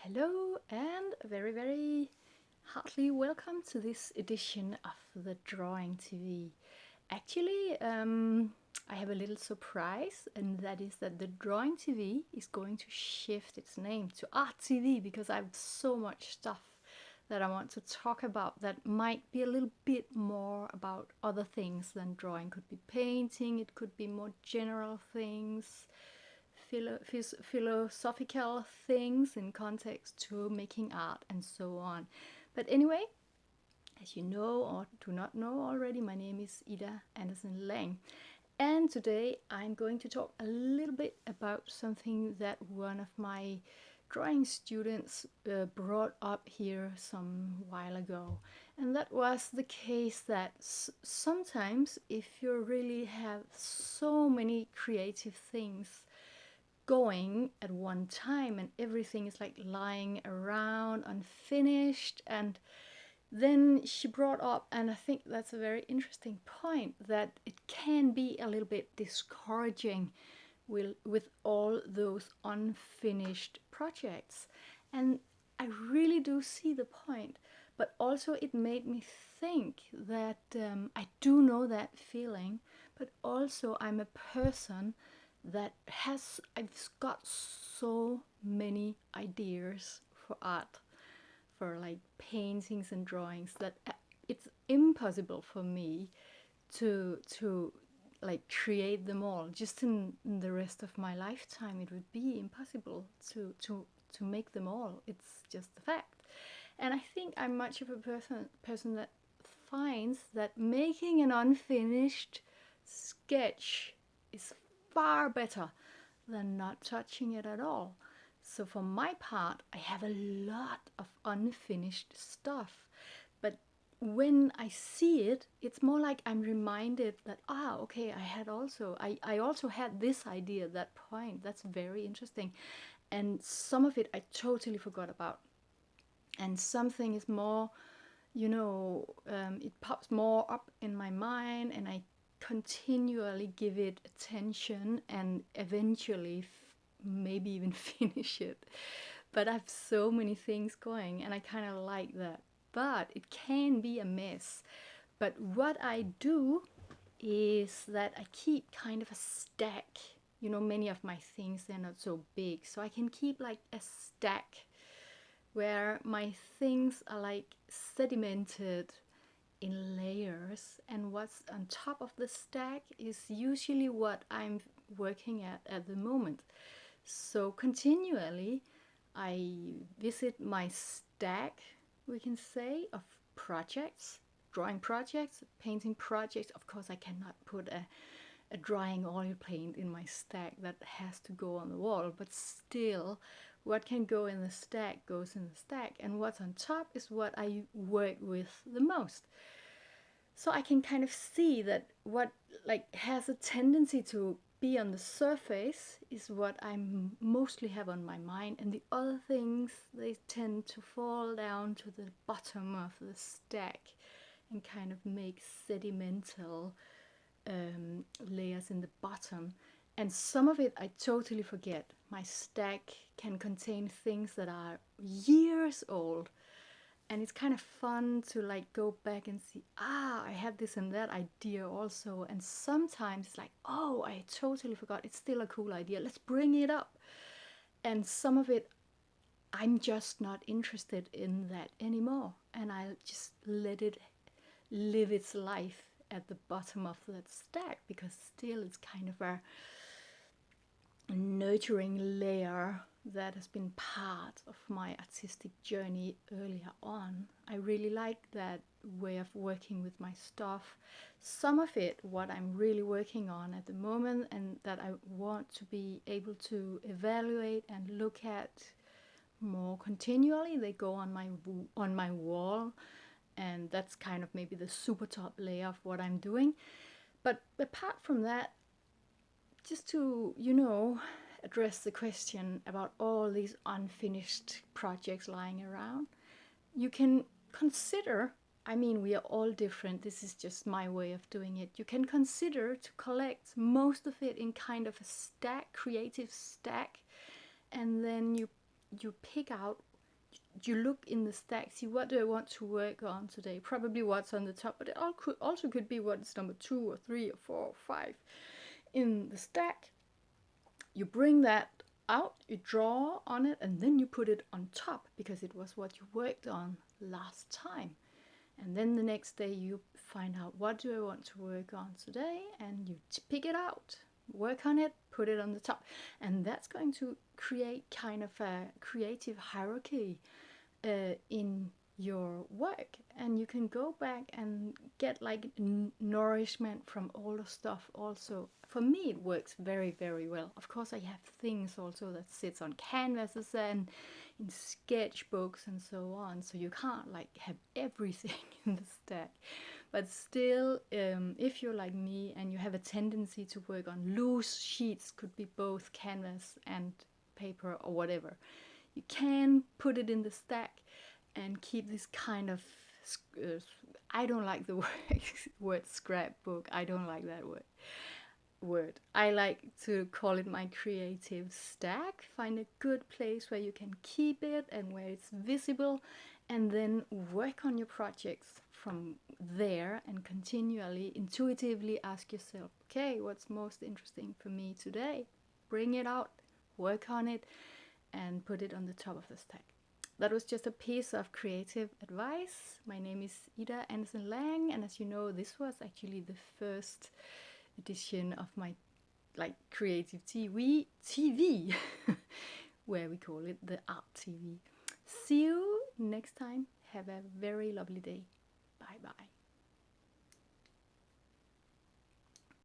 Hello and very, very heartily welcome to this edition of the Drawing TV. Actually, I have a little surprise, and that is that the Drawing TV is going to shift its name to Art TV because I have so much stuff that I want to talk about that might be a little bit more about other things than drawing. Could be painting, it could be more general things, philosophical things in context to making art and so on. But anyway, as you know or do not know already, my name is Ida Andersen Lang. And today I'm going to talk a little bit about something that one of my drawing students brought up here some while ago. And that was the case that sometimes if you really have so many creative things going at one time and everything is like lying around unfinished, and then she brought up, and I think that's a very interesting point, that it can be a little bit discouraging with all those unfinished projects. And I really do see the point, but also it made me think that I do know that feeling, but also I'm a person that I've got so many ideas for art, for like paintings and drawings, that it's impossible for me to like create them all just in the rest of my lifetime. It would be impossible to make them all. It's just the fact. And I think I'm much of a person that finds that making an unfinished sketch is far better than not touching it at all. So for my part, I have a lot of unfinished stuff. But when I see it, it's more like I'm reminded that, okay, I also had this idea at that point. That's very interesting. And some of it I totally forgot about. And something is more, it pops more up in my mind, and I continually give it attention and eventually maybe even finish it. But I have so many things going, and I kind of like that. But it can be a mess. But what I do is that I keep kind of a stack. Many of my things, they're not so big, so I can keep like a stack where my things are like sedimented in layers, and what's on top of the stack is usually what I'm working at the moment. So continually I visit my stack, we can say, of projects, drawing projects, painting projects. Of course I cannot put a drying oil paint in my stack, that has to go on the wall, but still what can go in the stack goes in the stack, and what's on top is what I work with the most. So I can kind of see that what like has a tendency to be on the surface is what I mostly have on my mind, and the other things, they tend to fall down to the bottom of the stack and kind of make sedimental layers in the bottom. And some of it I totally forget. My stack can contain things that are years old, and it's kind of fun to like go back and see, I had this and that idea also. And sometimes it's like, oh, I totally forgot, it's still a cool idea, let's bring it up. And some of it, I'm just not interested in that anymore, and I'll just let it live its life at the bottom of that stack, because still it's kind of a nurturing layer that has been part of my artistic journey earlier on. I really like that way of working with my stuff. Some of it, what I'm really working on at the moment, and that I want to be able to evaluate and look at more continually, they go on my wall, and that's kind of maybe the super top layer of what I'm doing. But apart from that, just to, address the question about all these unfinished projects lying around, you can consider, I mean, we are all different, this is just my way of doing it. You can consider to collect most of it in kind of a stack, creative stack, and then you pick out you look in the stack, see what do I want to work on today. Probably what's on the top, but it also could be what's number 2 or 3 or 4 or 5 in the stack. You bring that out, you draw on it, and then you put it on top because it was what you worked on last time. And then the next day you find out, what do I want to work on today, and you pick it out, work on it, put it on the top. And that's going to create kind of a creative hierarchy in your work, and you can go back and get like nourishment from all the stuff. Also, for me, it works very, very well. Of course, I have things also that sits on canvases and in sketchbooks and so on, so you can't like have everything in the stack. But still, if you're like me and you have a tendency to work on loose sheets, could be both canvas and paper or whatever, you can put it in the stack and keep this kind of I don't like the word scrapbook. I don't like that word. I like to call it my creative stack. Find a good place where you can keep it and where it's visible, and then work on your projects from there and continually, intuitively ask yourself, okay, what's most interesting for me today? Bring it out, work on it, and put it on the top of the stack. That was just a piece of creative advice. My name is Ida Andersen Lang, and as you know, this was actually the first edition of my like creative TV where we call it the Art TV. See you next time. Have a very lovely day. Bye bye.